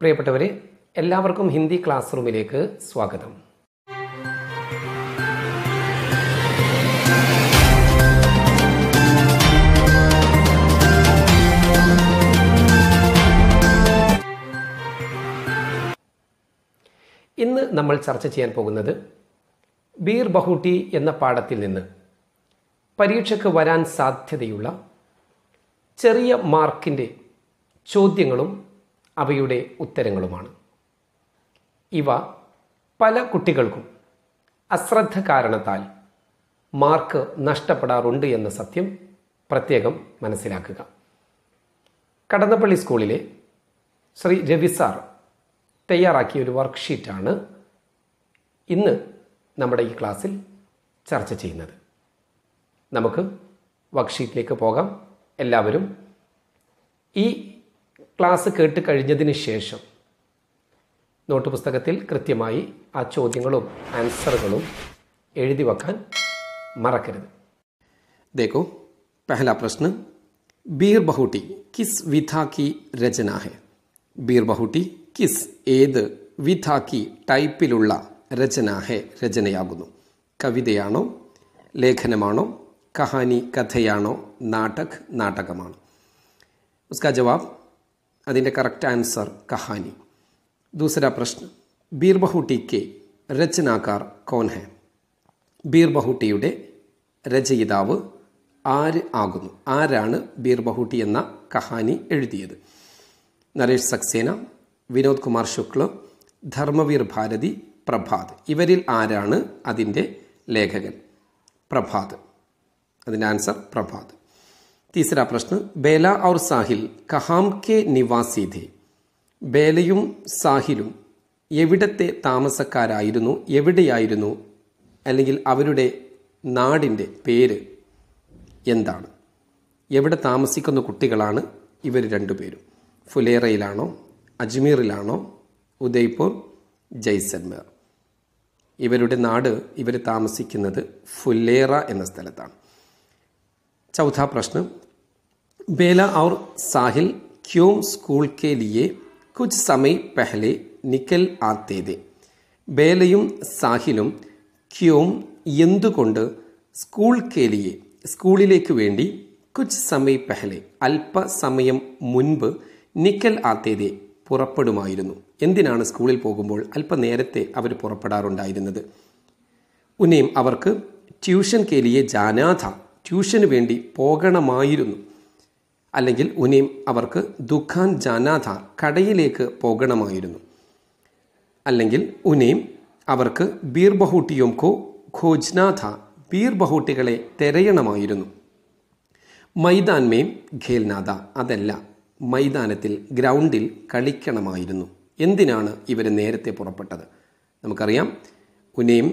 പ്രിയപ്പെട്ടവരെ, എല്ലാവർക്കും ഹിന്ദി ക്ലാസ് റൂമിലേക്ക് സ്വാഗതം. ഇന്ന് നമ്മൾ ചർച്ച ചെയ്യാൻ പോകുന്നത് ബീർ ബഹൂട്ടി എന്ന പാഠത്തിൽ നിന്ന് പരീക്ഷയ്ക്ക് വരാൻ സാധ്യതയുള്ള ചെറിയ മാർക്കിൻ്റെ ചോദ്യങ്ങളും അവയുടെ ഉത്തരങ്ങളുമാണ്. ഇവ പല കുട്ടികൾക്കും അശ്രദ്ധ കാരണത്താൽ മാർക്ക് നഷ്ടപ്പെടാറുണ്ട് എന്ന സത്യം പ്രത്യേകം മനസ്സിലാക്കുക. കടന്നപ്പള്ളി സ്കൂളിലെ ശ്രീ രവി സാർ തയ്യാറാക്കിയ ഒരു വർക്ക്ഷീറ്റാണ് ഇന്ന് നമ്മുടെ ഈ ക്ലാസ്സിൽ ചർച്ച ചെയ്യുന്നത്. നമുക്ക് വർക്ക്ഷീറ്റിലേക്ക് പോകാം. എല്ലാവരും ഈ ക്ലാസ് കേട്ട് കഴിഞ്ഞതിന് ശേഷം നോട്ട് പുസ്തകത്തിൽ കൃത്യമായി ആ ചോദ്യങ്ങളും ആൻസറുകളും എഴുതി വെക്കാൻ മറക്കരുത്. देखो, पहला प्रश्न, बीर बहुटी किस विधा की रचना है? बीर बहुटी किस ഏത് വിധ की ടൈപ്പിലുള്ള രചന है രചനയാകുന്നു? കവിതയാണോ, ലേഖനമാണോ, കഹാനി കഥയാണോ, നാടക് നാടകമാണോ? उसका जवाब, അതിൻ്റെ കറക്റ്റ് ആൻസർ കഹാനി. दूसरा प्रश्न, बीर बहुटी के रचनाकार कौन है? ബീർ ബഹൂട്ടിയുടെ രചയിതാവ് ആര് ആകുന്നു? ആരാണ് ബീർ ബഹൂട്ടി എന്ന കഹാനി എഴുതിയത്? നരേഷ് സക്സേന, വിനോദ് കുമാർ ശുക്ല, ധർമ്മവീർ ഭാരതി, പ്രഭാത്. ഇവരിൽ ആരാണ് അതിൻ്റെ ലേഖകൻ? പ്രഭാത്. അതിൻ്റെ ആൻസർ പ്രഭാത്. तीसरा प्रश्न, बेला और साहिल कहां के निवासी थे? ബേലയും സാഹിലും എവിടത്തെ താമസക്കാരായിരുന്നു? എവിടെയായിരുന്നു? അല്ലെങ്കിൽ അവരുടെ നാടിൻ്റെ പേര് എന്താണ്? എവിടെ താമസിക്കുന്ന കുട്ടികളാണ് ഇവർ രണ്ടുപേരും? ഫുലേറയിലാണോ, അജ്മീറിലാണോ, ഉദയ്പൂർ, ജയ്സൽമേർ? ഇവരുടെ നാട്, ഇവർ താമസിക്കുന്നത് ഫുലേറ എന്ന സ്ഥലത്താണ്. चौथा प्रश्न, बेला और साहिल क्यों स्कूल के लिए कुछ समय पहले निकल आते थे? ബേലയും സാഹിലും ക്യോം എന്തുകൊണ്ട് സ്കൂൾ കേലിയെ സ്കൂളിലേക്ക് വേണ്ടി കുച്ച് സമയ പെഹലെ അല്പസമയം മുൻപ് നിക്കൽ ആത്തേതെ പുറപ്പെടുമായിരുന്നു? എന്തിനാണ് സ്കൂളിൽ പോകുമ്പോൾ അല്പനേരത്തെ അവർ പുറപ്പെടാറുണ്ടായിരുന്നത്? ഉന്നയും അവർക്ക് ട്യൂഷൻ കേലിയെ ജാനാഥ ട്യൂഷന് വേണ്ടി പോകണമായിരുന്നു. അല്ലെങ്കിൽ ഉനയും അവർക്ക് ദുഃഖാൻ ജാനാഥ കടയിലേക്ക് പോകണമായിരുന്നു. അല്ലെങ്കിൽ ഉനയും അവർക്ക് ബീർ ബഹൂട്ടിയും കോ ഖോജ്നാഥ ബീർ ബഹൂട്ടികളെ തിരയണമായിരുന്നു. മൈതാൻമേം ഖേൽനാഥ അതല്ല, മൈതാനത്തിൽ ഗ്രൗണ്ടിൽ കളിക്കണമായിരുന്നു. എന്തിനാണ് ഇവർ നേരത്തെ പുറപ്പെട്ടത്? നമുക്കറിയാം, ഉനയും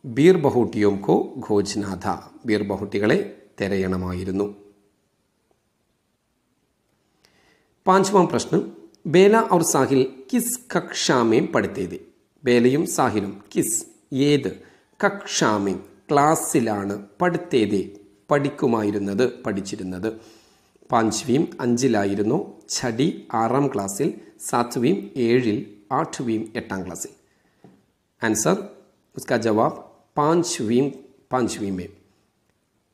ബീർ ബഹൂട്ടിയും കോ ഖോജ്നാഥ ബീർ ബഹൂട്ടികളെ തിരയണമായിരുന്നു. पांचवां प्रश्न, बेला और साहिल किस कक्षा में पढ़ते थे? ബേലയും സാഹിലും കിസ് ഏത് കക്ഷാമേം ക്ലാസ്സിലാണ് പഠിത്തേതെ പഠിക്കുമായിരുന്നത്, പഠിച്ചിരുന്നത്? പാഞ്ച്വീം 5-ലായിരുന്നു, ഛടി 6-ാം ക്ലാസ്സിൽ, സാത്വീം 7-ൽ, ആഠ്വീം 8-ാം ക്ലാസ്സിൽ. ആൻസർ, उसका जवाब पांचवीं में.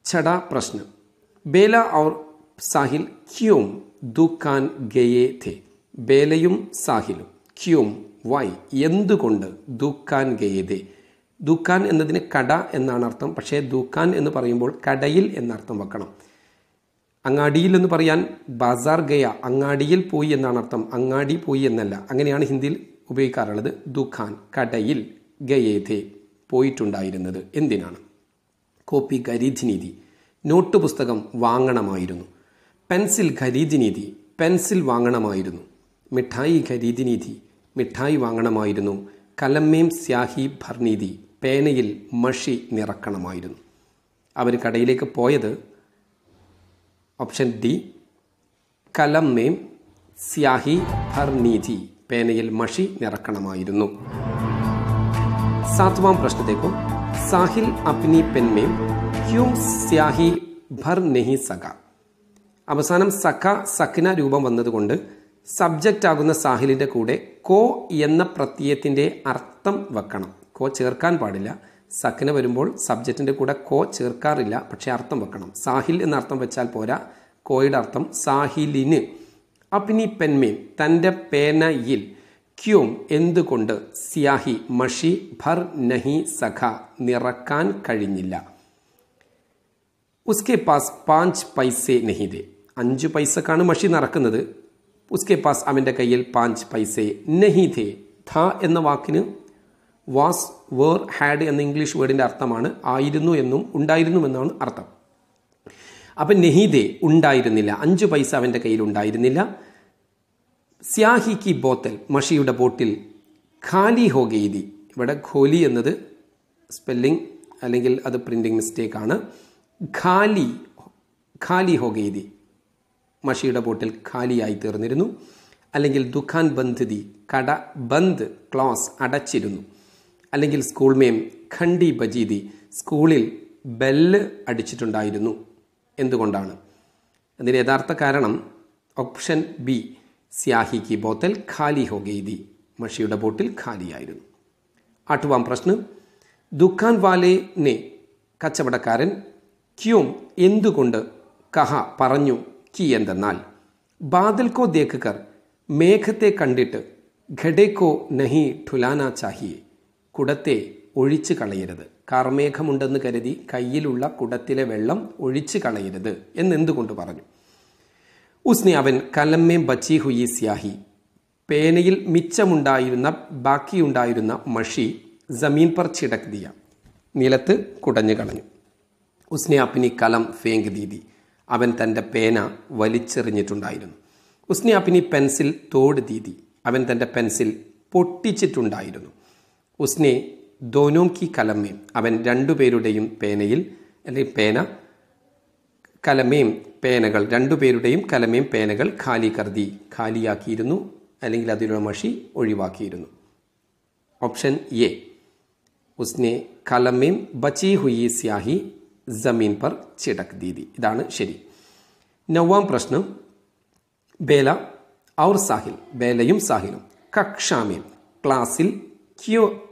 छठा प्रश्न, बेला और साहिल क्यों दुकान गए थे? ബേലയും സാഹിലും ക്യോം വൈ എന്തുകൊണ്ട് ദുക്കാൻ ഗയേ? ദുക്കാൻ എന്നതിന് കട എന്നാണ് അർത്ഥം. പക്ഷേ ദുക്കാൻ എന്ന് പറയുമ്പോൾ കടയിൽ എന്നർത്ഥം വെക്കണം. അങ്ങാടിയിൽ എന്ന് പറയാൻ ബാസാർ ഗയ അങ്ങാടിയിൽ പോയി എന്നാണ് അർത്ഥം, അങ്ങാടി പോയി എന്നല്ല. അങ്ങനെയാണ് ഹിന്ദിയിൽ ഉപയോഗിക്കാറുള്ളത്. ദുഖാൻ കടയിൽ, ഗയേഥേ പോയിട്ടുണ്ടായിരുന്നത്. എന്തിനാണ്? കോപ്പി ഖരീദ്നീതി നോട്ട് പുസ്തകം വാങ്ങണമായിരുന്നു. Pencil ഖരീദ്നീതി pencil വാങ്ങണമായിരുന്നു. മിഠായി ഖരീദ്നീതി മിഠായി വാങ്ങണമായിരുന്നു. കലമ്മേം സ്യാഹി ഭർനീതി പേനയിൽ മഷി നിറക്കണമായിരുന്നു. അവർ കടയിലേക്ക് പോയത് ഓപ്ഷൻ ഡി, കലമ്മേം സ്യാഹി ഭർനീതി പേനയിൽ മഷി നിറക്കണമായിരുന്നു. सातवां प्रश्न देखो, साहिल अपनी पेन में क्यों स्याही भर नहीं सका? അവസാനം സഖ സക്കിന രൂപം വന്നതുകൊണ്ട് സബ്ജക്റ്റ് ആകുന്ന സാഹിലിൻ്റെ കൂടെ കോ എന്ന പ്രത്യയത്തിൻ്റെ അർത്ഥം വെക്കണം. കോ ചേർക്കാൻ പാടില്ല. സക്കിന വരുമ്പോൾ സബ്ജക്റ്റിൻ്റെ കൂടെ കോ ചേർക്കാറില്ല, പക്ഷേ അർത്ഥം വെക്കണം. സാഹിൽ എന്ന അർത്ഥം വെച്ചാൽ പോരാ. കോയുടെ അർത്ഥം സാഹിലിന്. അപ്നി പെൻമേം തൻ്റെ പേനയിൽ, ക്യോം എന്തുകൊണ്ട്, സ്യാഹി മഷി, ഭർ നഹി സഖ നിറക്കാൻ കഴിഞ്ഞില്ല. ഉസ്കെ പാസ് 5 പൈസേ നഹി ദേ 5 പൈസക്കാണ് മഷി നിറക്കുന്നത്. ഉസ്കെ പാസ് അവൻ്റെ കയ്യിൽ 5 പൈസേ നഹി ഥേ. ഥ എന്ന വാക്കിന് വാസ്, വേർ, ഹാഡ് എന്ന ഇംഗ്ലീഷ് വേർഡിൻ്റെ അർത്ഥമാണ് ആയിരുന്നു എന്നും ഉണ്ടായിരുന്നു എന്നാണ് അർത്ഥം. അപ്പം നെഹിദേ ഉണ്ടായിരുന്നില്ല, 5 പൈസ അവൻ്റെ കയ്യിൽ ഉണ്ടായിരുന്നില്ല. സ്യാഹി കി ബോത്തൽ മഷിയുടെ ബോട്ടിൽ, ഖാലി ഹോ ഗെയ്തി. ഇവിടെ ഖോലി എന്നത് സ്പെല്ലിംഗ് അല്ലെങ്കിൽ അത് പ്രിൻറ്റിംഗ് മിസ്റ്റേക്കാണ്. ഖാലി ഹോ ഗെയ്തി മഷിയുടെ ബോട്ടിൽ ഖാലിയായി തീർന്നിരുന്നു. അല്ലെങ്കിൽ ദുഖാൻ ബന്ദ് ദി കട ബന്ദ് ക്ലാസ് അടച്ചിരുന്നു. അല്ലെങ്കിൽ സ്കൂൾ മേം ഖണ്ഡി ബജീദി സ്കൂളിൽ ബെല്ല് അടിച്ചിട്ടുണ്ടായിരുന്നു. എന്തുകൊണ്ടാണ്? അതിൻ്റെ യഥാർത്ഥ കാരണം ഓപ്ഷൻ ബി, സ്യാഹി കി ബോത്തൽ ഖാലി ഹോ ഗെയ്തി മഷിയുടെ ബോട്ടിൽ ഖാലിയായിരുന്നു. 8വാം പ്രശ്നം, ദുഖാൻ വാലെ നെ കച്ചവടക്കാരൻ, ക്യോം എന്തുകൊണ്ട്, കഹ പറഞ്ഞു, കി എന്തെന്നാൽ, ബാദൽ കോ ദേഖ് കർ മേഘത്തെ കണ്ടിട്ട്, ഘടേ കോ നഹി ഠുലാന ചാഹിയെ കുടത്തെ ഒഴിച്ചു കളയരുത്. കാർമേഘമുണ്ടെന്ന് കരുതി കയ്യിലുള്ള കുടത്തിലെ വെള്ളം ഒഴിച്ചു കളയരുത് എന്നെന്തുകൊണ്ട് പറഞ്ഞു? ഉസ്നെ അവൻ കലമ്മേ ബച്ചി ഹുയി സ്യാഹി പേനയിൽ മിച്ചമുണ്ടായിരുന്ന ബാക്കിയുണ്ടായിരുന്ന മഷി ജമീൻ പർ ചിടക് ദിയ നിലത്ത് കുടഞ്ഞു കളഞ്ഞു. ഉസ്നെ അപ്നി കലം ഫേങ്ക് ദീദി അവൻ തൻ്റെ പേന വലിച്ചെറിഞ്ഞിട്ടുണ്ടായിരുന്നു. ഉസ്നെ അപ്നി പെൻസിൽ തോട് ദീദി അവൻ തൻ്റെ പെൻസിൽ പൊട്ടിച്ചിട്ടുണ്ടായിരുന്നു. ഉസ്നെ ദോനോം കി കലമേം അവൻ രണ്ടുപേരുടെയും പേനയിൽ അല്ലെങ്കിൽ പേന കലമേം പേനകൾ രണ്ടുപേരുടെയും കലമേം പേനകൾ ഖാലി കർദി ഖാലിയാക്കിയിരുന്നു അല്ലെങ്കിൽ അതിലുള്ള മഷി ഒഴിവാക്കിയിരുന്നു. ഓപ്ഷൻ എ, ഉസ്നെ കലമേം ബച്ചി ഹുയി സ്യാഹി ജമീൻ പർ ചിടക് ദീദി. ഇതാണ് ശരി. 9വാം പ്രശ്നം, ബേല ഔർ സാഹിൽ ബേലയും സാഹിലും കക്ഷാമേം ക്ലാസ്സിൽ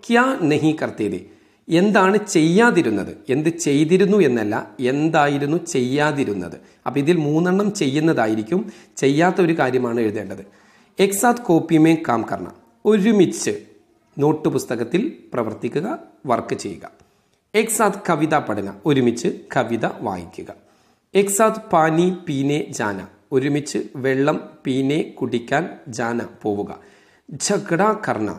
ക്യാ നഹി കർത്തേതേ എന്താണ് ചെയ്യാതിരുന്നത്, എന്ത് ചെയ്തിരുന്നു എന്നല്ല എന്തായിരുന്നു ചെയ്യാതിരുന്നത്. അപ്പം ഇതിൽ 3 ചെയ്യുന്നതായിരിക്കും, ചെയ്യാത്ത ഒരു കാര്യമാണ് എഴുതേണ്ടത്. എക്സാത്ത് കോപ്പിമേ കാം കർണ ഒരുമിച്ച് നോട്ട് പുസ്തകത്തിൽ പ്രവർത്തിക്കുക, വർക്ക് ചെയ്യുക. എക്സാത്ത് കവിത പഠന ഒരുമിച്ച് കവിത വായിക്കുക. എക്സാത്ത് പാനി പീനെ ജാന ഒരുമിച്ച് വെള്ളം പീനെ കുടിക്കാൻ ജാന പോവുക. ഝഗഡ കർണ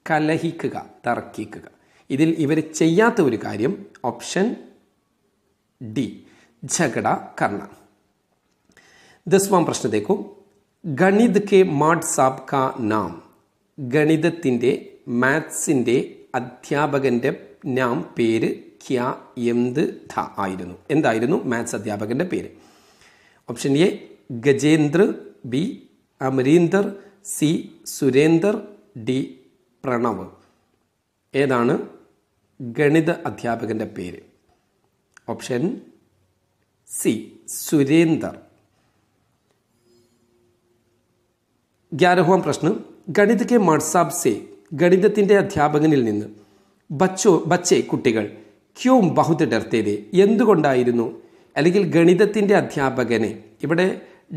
കലഹിക്കുക, തർക്കിക്കുക. ഇതിൽ ഇവർ ചെയ്യാത്ത ഒരു കാര്യം ഓപ്ഷൻ ഡി, ഝഗഡ കർണ. 10വാം പ്രശ്നത്തേക്കും, ഗണിത് കെ മാഡ് സാബ് കാ നാം ഗണിതത്തിൻ്റെ മാത്സിൻ്റെ അധ്യാപകൻ്റെ നാം പേര് ക്യാ എന്ത് ധ ആയിരുന്നു. എന്തായിരുന്നു മാത്സ് അധ്യാപകൻ്റെ പേര്? Option A Gajendra, B Amarinder, C Surender, D Pranav. ഏതാണ് ഗണിത അധ്യാപകൻ്റെ പേര്? Option C Surender. 11വാം പ്രശ്നം, ഗണിത് കെ മാഡ്സാബ് സെ ഗണിതത്തിൻ്റെ അധ്യാപകനിൽ നിന്ന് ബച്ചെ കുട്ടികൾ ക്യോം ബഹുത് ഡർത്തേതേ എന്തുകൊണ്ടായിരുന്നു, അല്ലെങ്കിൽ ഗണിതത്തിൻ്റെ അധ്യാപകനെ ഇവിടെ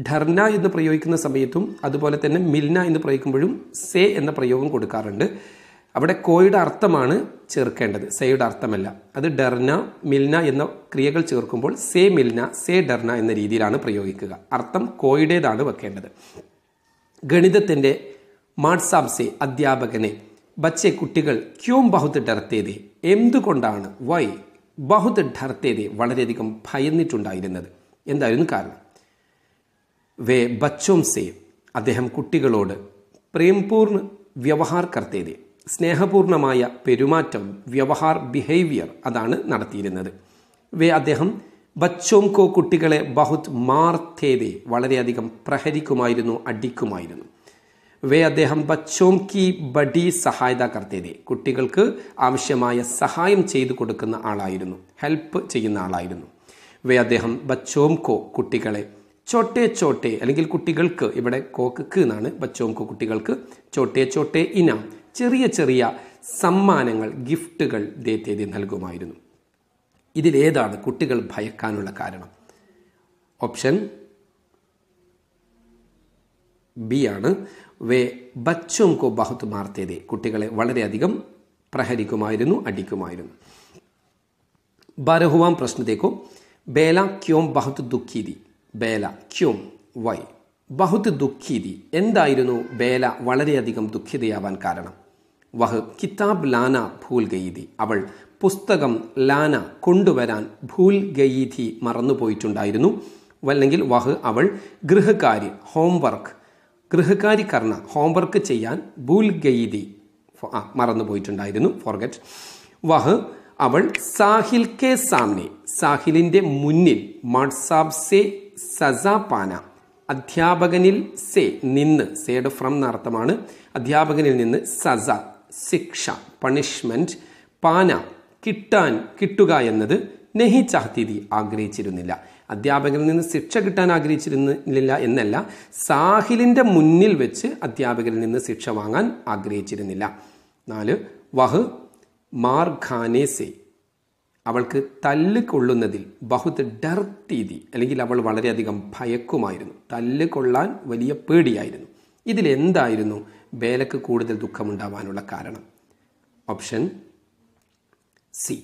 ധർന എന്ന് പ്രയോഗിക്കുന്ന സമയത്തും അതുപോലെ തന്നെ മിൽന എന്ന് പ്രയോഗിക്കുമ്പോഴും സേ എന്ന പ്രയോഗം കൊടുക്കാറുണ്ട്. അവിടെ കോയുടെ അർത്ഥമാണ് ചേർക്കേണ്ടത്, സേയുടെ അർത്ഥമല്ല. അത് ഡർന മിൽന എന്ന ക്രിയകൾ ചേർക്കുമ്പോൾ സേ മിൽന സേ ഡർന എന്ന രീതിയിലാണ് പ്രയോഗിക്കുക. അർത്ഥം കോയുടേതാണ് വെക്കേണ്ടത്. ഗണിതത്തിൻ്റെ മാഡ്സാബ് സേ അധ്യാപകനെ ബച്ചെ കുട്ടികൾ ക്യോം ബഹുത് ഡർത്തേതേ എന്തുകൊണ്ടാണ്, വൈ ബഹുത് ഡർത്തേതേ വളരെയധികം ഭയന്നിട്ടുണ്ടായിരുന്നത്, എന്തായിരുന്നു കാരണം? വേ ബച്ചോം സേ അദ്ദേഹം കുട്ടികളോട് പ്രേംപൂർണ്ണ വ്യവഹാർ കർത്തേതേ സ്നേഹപൂർണമായ പെരുമാറ്റം, വ്യവഹാർ ബിഹേവിയർ അതാണ് നടത്തിയിരുന്നത്. വേ അദ്ദേഹം ബച്ചോം കോ കുട്ടികളെ ബഹുത് മാർത്തേതേ വളരെയധികം പ്രഹരിക്കുമായിരുന്നു, അടിക്കുമായിരുന്നു. വേ അദ്ദേഹം ബച്ചോം കി ബഡി സഹായത കർത്തേതേ കുട്ടികൾക്ക് ആവശ്യമായ സഹായം ചെയ്തു കൊടുക്കുന്ന ആളായിരുന്നു, ഹെൽപ്പ് ചെയ്യുന്ന ആളായിരുന്നു. വേ അദ്ദേഹം ബച്ചോം കോ കുട്ടികളെ ചോട്ടെ ചോട്ടെ അല്ലെങ്കിൽ കുട്ടികൾക്ക്, ഇവിടെ കോക്ക് എന്നാണ്, ബച്ചോംകോ കുട്ടികൾക്ക്, ചോട്ടെ ചോട്ടെ ഇനാം ചെറിയ ചെറിയ സമ്മാനങ്ങൾ, ഗിഫ്റ്റുകൾ ദേത്തേതി നൽകുമായിരുന്നു. ഇതിലേതാണ് കുട്ടികൾ ഭയക്കാനുള്ള കാരണം? ഓപ്ഷൻ ബി ആണ്. വേ ബച്ചോംകോ ബഹുത് മാർത്തേതേ കുട്ടികളെ വളരെയധികം പ്രഹരിക്കുമായിരുന്നു, അടിക്കുമായിരുന്നു. 12വാം പ്രശ്ന ദേഖോ. ബേല ക്യോം ബഹുത് ദുഃഖി തി. ബേല ക്യോം വൈ ബഹുത് ദുഃഖി തി. എന്തായിരുന്നു ബേല വളരെയധികം ദുഃഖിതയാവാൻ കാരണം? വഹ് കിതാബ് ലാന ഭൂൽ ഗയി തി. അവൾ പുസ്തകം ലാന കൊണ്ടുവരാൻ ഭൂൽ ഗയി തി മറന്നുപോയിട്ടുണ്ടായിരുന്നു. അല്ലെങ്കിൽ വഹ് അവൾ ഗൃഹകാരി ഹോംവർക്ക്, ഗൃഹകാരി കർണ ഹോംവർക്ക് ചെയ്യാൻ ഭൂൽ ഗയി തി മറന്നുപോയിട്ടുണ്ടായിരുന്നു, ഫോർഗെറ്റ്. വഹ് അവൾ സാഹിൽ കെ സാമനെ സാഹിലിന്റെ മുന്നിൽ മാഡ്സാബ് സെ സസ പാന അധ്യാപകനിൽ സെ നിന്ന്, സേഡ് ഫ്രം എന്നർത്ഥമാണ്, അധ്യാപകനിൽ നിന്ന് സസ ശിക്ഷ പണിഷ്മെന്റ്, പാന കിട്ടുക എന്നത് നെഹി ചാഹ്തിതി ആഗ്രഹിച്ചിരുന്നില്ല. അധ്യാപകനിൽ നിന്ന് ശിക്ഷ കിട്ടാൻ ആഗ്രഹിച്ചിരുന്നില്ല എന്നല്ല, സാഹിലിന്റെ മുന്നിൽ വെച്ച് അധ്യാപകനിൽ നിന്ന് ശിക്ഷ വാങ്ങാൻ ആഗ്രഹിച്ചിരുന്നില്ല. 4 വഹ് മാർ ഖാനെ സെ അവൾക്ക് തല്ല് കൊള്ളുന്നതിൽ ബഹുത് ഡർത്തീതി അല്ലെങ്കിൽ അവൾ വളരെയധികം ഭയക്കുമായിരുന്നു, തല്ല് കൊള്ളാൻ വലിയ പേടിയായിരുന്നു. ഇതിലെന്തായിരുന്നു ബേലക്ക് കൂടുതൽ ദുഃഖമുണ്ടാവാനുള്ള കാരണം? Option C.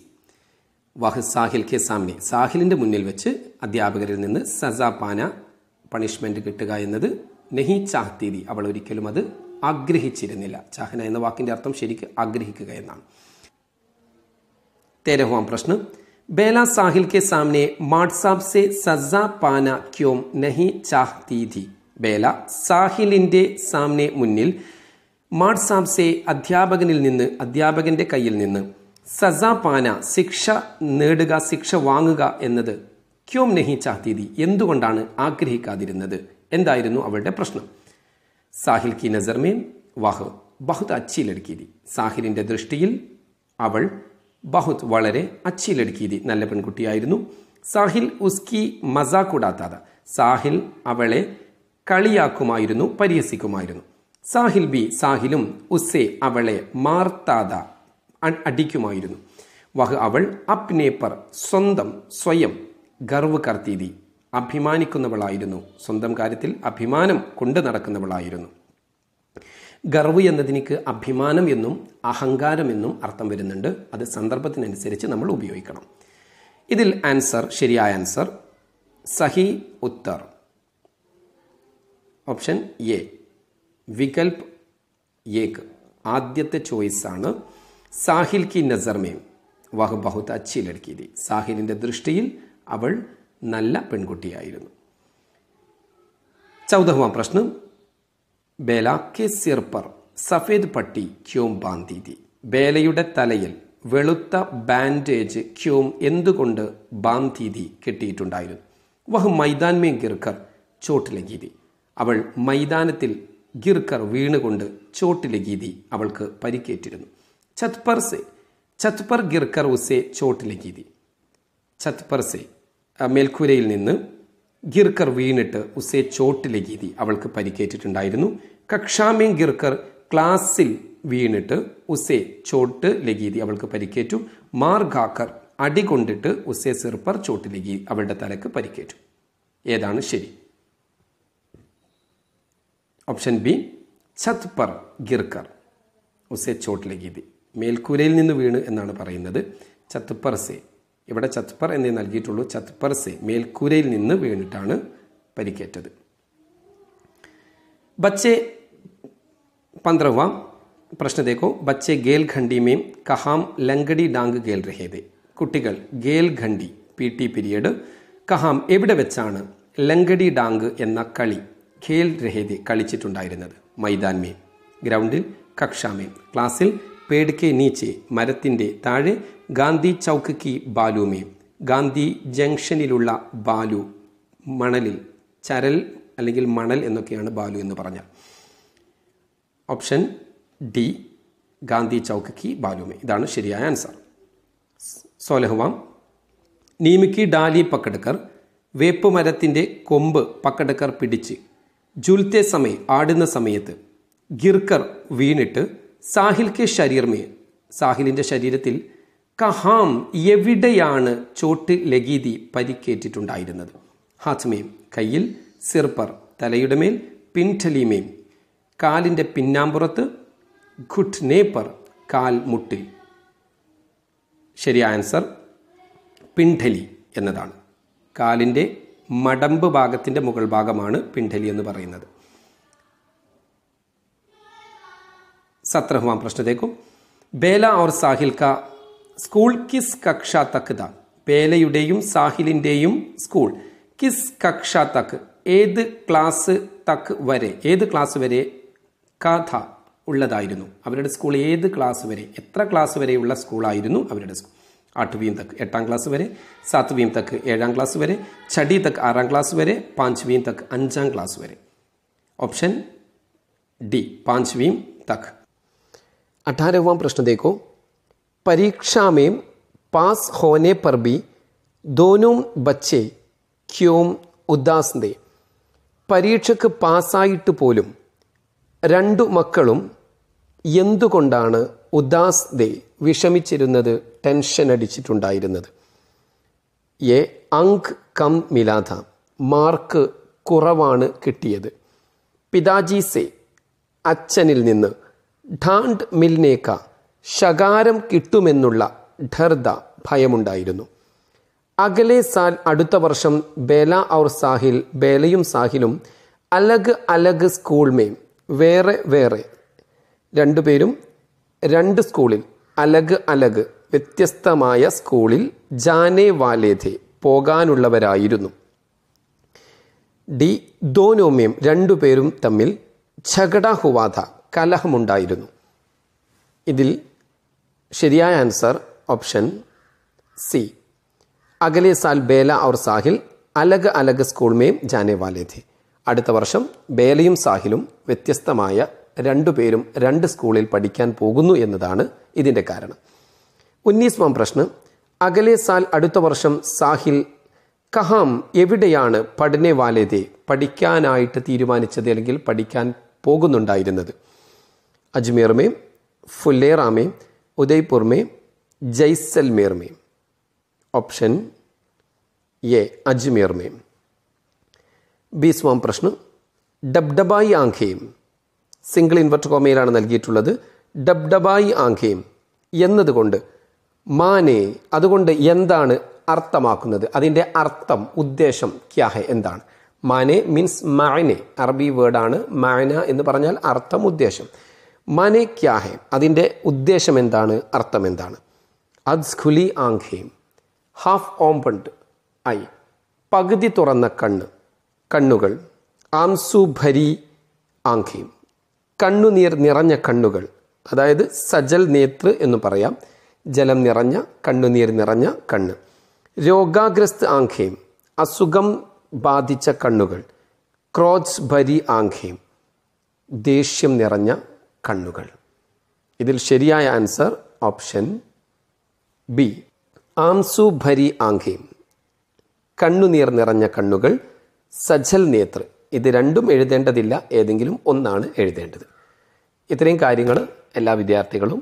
വഹ് സാഹിൽ കെ സാമനെ സാഹിലിന്റെ മുന്നിൽ വെച്ച് അധ്യാപകരിൽ നിന്ന് സസ പാന പണിഷ്മെന്റ് കിട്ടുക എന്നത് നെഹി ചാഹ്തീതി അവൾ ഒരിക്കലും അത് ആഗ്രഹിച്ചിരുന്നില്ല. ചാഹന എന്ന വാക്കിന്റെ അർത്ഥം ശരിക്ക് ആഗ്രഹിക്കുക എന്നാണ്. 13വാം പ്രശ്നം. ബേല സാഹിൽ കെ സാമനെ മാഡ്സാബ് സെ സസ പാന ക്യോം നഹി ചാഹ്തി ഥി. ബേല സാഹിലിന്റെ സാമനെ മുന്നിൽ മാഡ്സാബ് സെ അധ്യാപകനിൽ നിന്ന്, അധ്യാപകന്റെ കയ്യിൽ നിന്ന് സസ പാന ശിക്ഷ നേടുക, ശിക്ഷ വാങ്ങുക എന്നത് ക്യോം നഹി ചാഹ്തി ഥി എന്തുകൊണ്ടാണ് ആഗ്രഹിക്കാതിരുന്നത്? എന്തായിരുന്നു അവളുടെ പ്രശ്നം? സാഹിൽ കി നസർ മേ വഹ് ബഹുത് അച്ചി ലഡ്കി ഥി. സാഹിലിന്റെ ദൃഷ്ടിയിൽ അവൾ ബഹുത് വളരെ അച്ചി ലഡ്കി ഥി നല്ല പെൺകുട്ടിയായിരുന്നു. സാഹിൽ ഉസ്കി മസാഖ് ഉഡാത്താത സാഹിൽ അവളെ കളിയാക്കുമായിരുന്നു, പരിഹസിക്കുമായിരുന്നു. സാഹിൽ ബി സാഹിലും ഉസ്സെ അവളെ മാർത്താത അടിക്കുമായിരുന്നു. വഹ് അവൾ അപ്നെ പർ സ്വയം ഗർവ് കർത്തീതി അഭിമാനിക്കുന്നവളായിരുന്നു, സ്വന്തം കാര്യത്തിൽ അഭിമാനം കൊണ്ട് നടക്കുന്നവളായിരുന്നു. ഗർവ് എന്നതിനിക്ക് അഭിമാനം എന്നും അഹങ്കാരം എന്നും അർത്ഥം വരുന്നുണ്ട്. അത് സന്ദർഭത്തിനനുസരിച്ച് നമ്മൾ ഉപയോഗിക്കണം. ഇതിൽ ആൻസർ, ശരിയായ ആൻസർ സഹി ഉത്തർ ഓപ്ഷൻ എ വികൽപ് ഏക് ആദ്യത്തെ ചോയ്സ് ആണ്. സാഹിൽ കി നസർ മേ വഹ് ബഹുത് അച്ചി ലഡ്കി ഥി. സാഹിലിന്റെ ദൃഷ്ടിയിൽ അവൾ നല്ല പെൺകുട്ടിയായിരുന്നു. 14വാം പ്രശ്നം. ബേല കെ സിർ പർ സഫേദ് പട്ടി ക്യോം ബാന്തി ഥി. ബേലയുടെ തലയിൽ വെളുത്ത ബാൻഡേജ് ക്യോം എന്തുകൊണ്ട് ബാന്തി ഥി കെട്ടിയിട്ടുണ്ടായിരുന്നു? വഹ് മൈദാൻ മേ ഗിർക്കർ ചോട്ട് ലഗി ഥി. അവൾ മൈതാനത്തിൽ ഗിർക്കർ വീണുകൊണ്ട് ചോട്ട് ലഗി ഥി അവൾക്ക് പരിക്കേറ്റിരുന്നു. ഛത് പർ ഗിർക്കർ ഉസെ ചോട്ട് ലഗി ഥി. ഛത് പർ സെ മേൽക്കൂരയിൽ നിന്ന് ഗിർക്കർ വീണിട്ട് ഉസെ ചോട്ട് ലഗി ഥി അവൾക്ക് പരിക്കേറ്റിട്ടുണ്ടായിരുന്നു. കക്ഷാമേ ഗിർക്കർ ക്ലാസ്സിൽ വീണിട്ട് ഉസെ ചോട്ട് ലഗി ഥി അവൾക്ക് പരിക്കേറ്റു. മാർ ഖാക്കർ അടി കൊണ്ടിട്ട് ഉസെ സിർ പർ ചോട്ട് ലഗി അവളുടെ തലക്ക് പരിക്കേറ്റു. ഏതാണ് ശരി? ഓപ്ഷൻ ബി ഛത് പർ ഗിർക്കർ ഉസെ ചോട്ട് ലഗി ഥി. മേൽക്കൂരയിൽ നിന്ന് വീണ് എന്നാണ് പറയുന്നത്. ഛത് പർ സെ, ഇവിടെ ഛത് പർ എന്നേ നൽകിയിട്ടുള്ളൂ. ഛത് പർ സെ മേൽക്കൂരയിൽ നിന്ന് വീണിട്ടാണ് പരിക്കേറ്റത്. ബच्चे 15वां പ്രശ്ന Dekho. ബच्चे girl ഖണ്ഡി may Kahaan ലങ്കടി ഡാങ്ക് girl രഹേ ഥേ. കുട്ടികൾ ഗേൽ ഖണ്ഡി PT പീരിയഡ് കഹാം എവിടെ വെച്ചാണ് ലങ്കടി ഡാങ്ക് എന്ന കളി ഖേൽ രഹേ ഥേ കളിച്ചിട്ടുണ്ടായിരുന്നത്? മൈദാൻ മേ ഗ്രൗണ്ടിൽ, കക്ഷാമേ ക്ലാസ്സിൽ, പേട് കെ നീച്ചെ മരത്തിന്റെ താഴെ, ഗാന്ധി ചൗക്ക് കി ബാലു മേ ഗാന്ധി ജംഗ്ഷനിലുള്ള ബാലു, മണലിൽ, ചരൽ അല്ലെങ്കിൽ മണൽ എന്നൊക്കെയാണ് ബാലു എന്ന് പറഞ്ഞാൽ. ഓപ്ഷൻ ഡി ഗാന്ധി ചൗക്ക് കി ബാലു മേ ഇതാണ് ശരിയായ ആൻസർ. 16वां नीम की डाली पकड़कर വേപ്പുമരത്തിൻ്റെ കൊമ്പ് പക്കടക്കർ പിടിച്ച് ജുൽത്തെ സമയ ആടുന്ന സമയത്ത് ഗിർക്കർ വീണിട്ട് സാഹിൽ കെ ശരീർമേ സാഹിലിൻ്റെ ശരീരത്തിൽ കഹാം എവിടെയാണ് ചോട്ട് ലഗീതി പരിക്കേറ്റിട്ടുണ്ടായിരുന്നത്? ഹാത്മേം കയ്യിൽ, സിർപ്പർ തലയുടെ മേൽ, പിൻഠലിമേം കാലിൻ്റെ പിന്നാമ്പുറത്ത്, ഘുട്നേപ്പർ കാൽ മുട്ടിൽ. ശരിയായ ആൻസർ പിൻഠലി എന്നതാണ്. കാലിൻ്റെ മടമ്പ് ഭാഗത്തിൻ്റെ മുകൾ ഭാഗമാണ് പിൻഠലി എന്ന് പറയുന്നത്. 17वां प्रश्न देखो. बेला और साहिल का स्कूल किस कक्षा तक था? ബേലയുടെയും സാഹിലിൻ്റെയും സ്കൂൾ കിസ് കക്ഷ തക്ക് ഏത് ക്ലാസ് തക്ക് വരെ, ഏത് ക്ലാസ് വരെ കഥ ഉള്ളതായിരുന്നു? അവരുടെ സ്കൂൾ ഏത് ക്ലാസ് വരെ, എത്ര ക്ലാസ് വരെയുള്ള സ്കൂളായിരുന്നു അവരുടെ സ്കൂൾ? 8वीं तक 8ാം ക്ലാസ് വരെ, 7वीं तक 7ാം ക്ലാസ് വരെ, 6वीं तक 6ാം ക്ലാസ് വരെ, 5वीं तक 5ാം ക്ലാസ് വരെ. ऑप्शन डी 5वीं तक. 18वां प्रश्न देखो. परीक्षा में पास होने पर भी दोनों बच्चे क्यों उदास थे? പരീക്ഷയ്ക്ക് പാസ്സായിട്ട് പോലും രണ്ടു മക്കളും എന്തുകൊണ്ടാണ് ഉദാസ് ദേ വിഷമിച്ചിരുന്നത്, ടെൻഷൻ അടിച്ചിട്ടുണ്ടായിരുന്നത്? എ അങ്ക് കം മിലാഥ മാർക്ക് കുറവാണ് കിട്ടിയത്. പിതാജി സെ അച്ഛനിൽ നിന്ന്, ഠാണ്ട് മിൽനേക്ക ശകാരം കിട്ടുമെന്നുള്ള ധർദ ഭയമുണ്ടായിരുന്നു. അഗലെ സാൽ അടുത്ത വർഷം ബേല ഔർ സാഹിൽ ബേലയും സാഹിലും അലഗ് അലഗ് സ്കൂൾ മേം വേറെ വേറെ, രണ്ടുപേരും രണ്ട് സ്കൂളിൽ, അലഗ് അലഗ് വ്യത്യസ്തമായ സ്കൂളിൽ, ജാനേ വാലേഥെ പോകാനുള്ളവരായിരുന്നു. ഡി ദോനോമേം രണ്ടുപേരും തമ്മിൽ, ഝഗഡ ഹുവാഥ കലഹമുണ്ടായിരുന്നു. ഇതിൽ ശരിയായ ആൻസർ ഓപ്ഷൻ സി. അഗലെ സാൽ ബേല ഔർ സാഹിൽ അലഗ് അലഗ് സ്കൂൾ മേം ജാനേ വാലേ ഥേ. അടുത്ത വർഷം ബേലയും സാഹിലും വ്യത്യസ്തമായ രണ്ടുപേരും രണ്ട് സ്കൂളിൽ പഠിക്കാൻ പോകുന്നു എന്നതാണ് ഇതിൻ്റെ കാരണം. 19വാം പ്രശ്നം. അഗലെ സാൽ അടുത്ത വർഷം സാഹിൽ കഹാം എവിടെയാണ് പഠനേ വാലേ ഥേ പഠിക്കാനായിട്ട് തീരുമാനിച്ചത് അല്ലെങ്കിൽ പഠിക്കാൻ പോകുന്നുണ്ടായിരുന്നത്? അജ്മീർ മേം, ഫുല്ലേറ മേം, ഉദയ്പൂർ മേം, ജയ്സൽമേർ മേം. ഓപ്ഷൻ എ അജ്മീർ മേം. 20വാം പ്രശ്നം. ഡബ്ഡബായി ആംഖേം സിംഗിൾ ഇൻവെർട്ടർ കോമയിലാണ് നൽകിയിട്ടുള്ളത്. ഡബ്ഡബായി ആംഖേം എന്നതുകൊണ്ട് മാനെ അതുകൊണ്ട് എന്താണ് അർത്ഥമാക്കുന്നത്? അതിൻ്റെ അർത്ഥം, ഉദ്ദേശം ക്യാ ഹെ എന്താണ്? മാനെ മീൻസ് മാനെ, അറബി വേർഡാണ്. മാന എന്ന് പറഞ്ഞാൽ അർത്ഥം, ഉദ്ദേശം. മാനെ ക്യാ ഹെ അതിൻ്റെ ഉദ്ദേശം എന്താണ്, അർത്ഥം എന്താണ്? അദ്ഖുലി ആംഖേം ഹാഫ് ഓംപണ്ട് ഐ പകുതി തുറന്ന കണ്ണ്, കണ്ണുകൾ. ആംസു ഭരി ആംഖേം കണ്ണുനീർ നിറഞ്ഞ കണ്ണുകൾ, അതായത് സജൽ നേത്ര എന്ന് പറയാം, ജലം നിറഞ്ഞ, കണ്ണുനീർ നിറഞ്ഞ കണ്ണ്. രോഗാഗ്രസ്ത് ആംഖേം അസുഖം ബാധിച്ച കണ്ണുകൾ. ക്രോധ് ഭരി ആംഖേം ദേഷ്യം നിറഞ്ഞ കണ്ണുകൾ. ഇതിൽ ശരിയായ ആൻസർ ഓപ്ഷൻ ബി. ആംസു ഭരി ആംഖേം കണ്ണുനീർ നിറഞ്ഞ കണ്ണുകൾ, സജൽ നേത്ര. ഇത് രണ്ടും എഴുതേണ്ടതില്ല, ഏതെങ്കിലും ഒന്നാണ് എഴുതേണ്ടത്. ഇത്രയും കാര്യങ്ങൾ എല്ലാ വിദ്യാർത്ഥികളും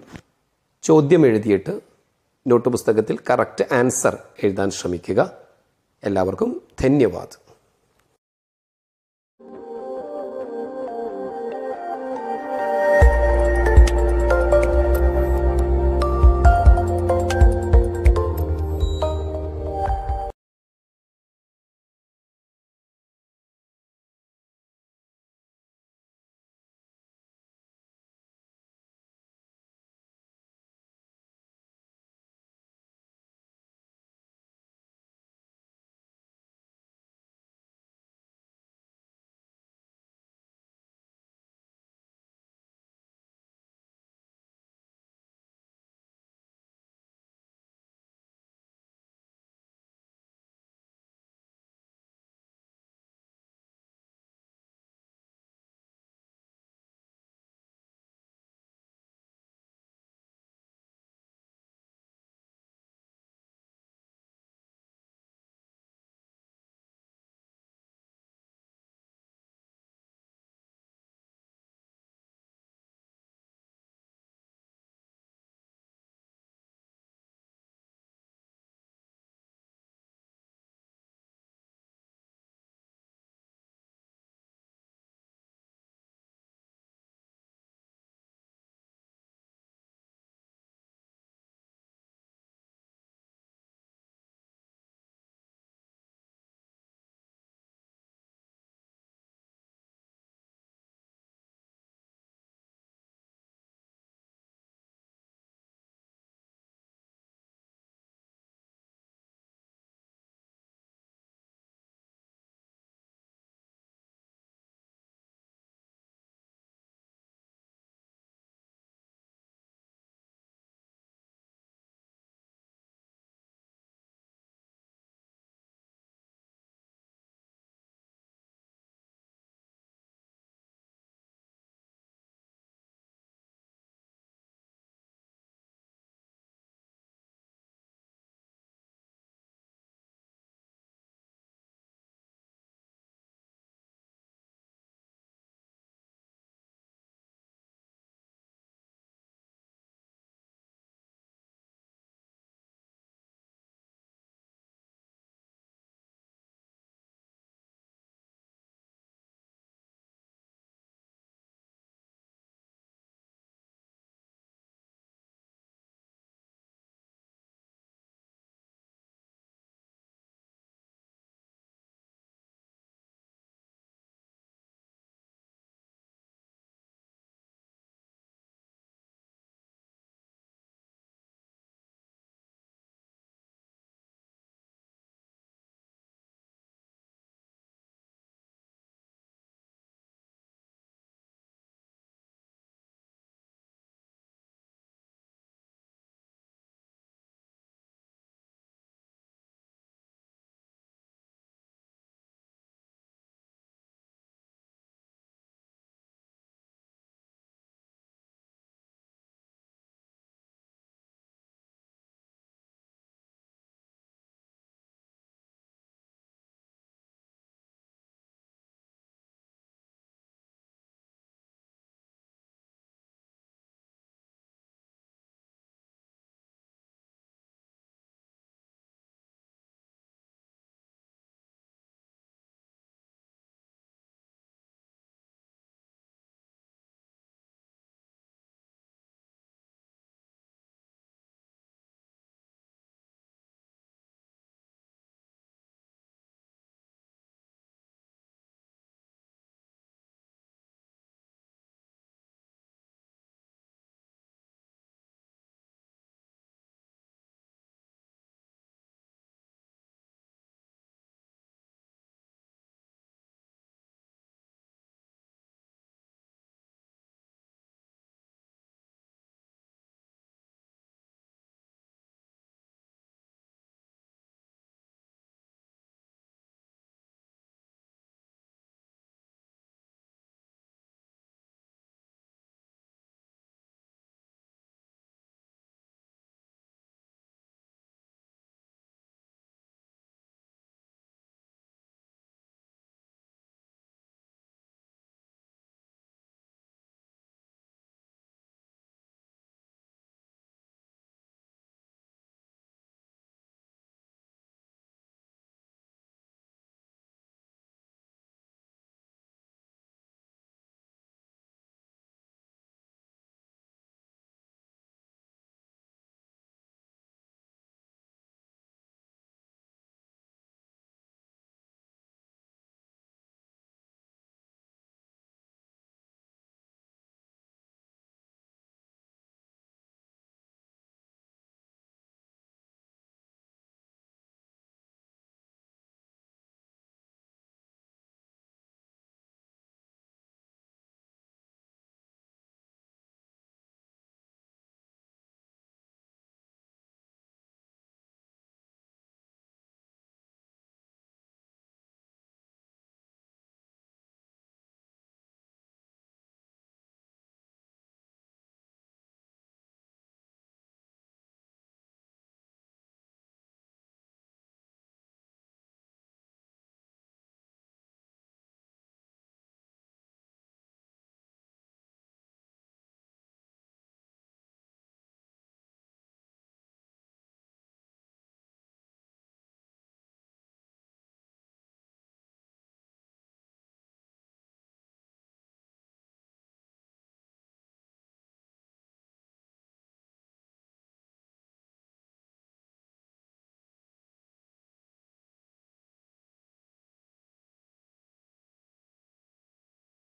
ചോദ്യം എഴുതിയിട്ട് നോട്ട് പുസ്തകത്തിൽ കറക്റ്റ് ആൻസർ എഴുതാൻ ശ്രമിക്കുക. എല്ലാവർക്കും ധന്യവാദം.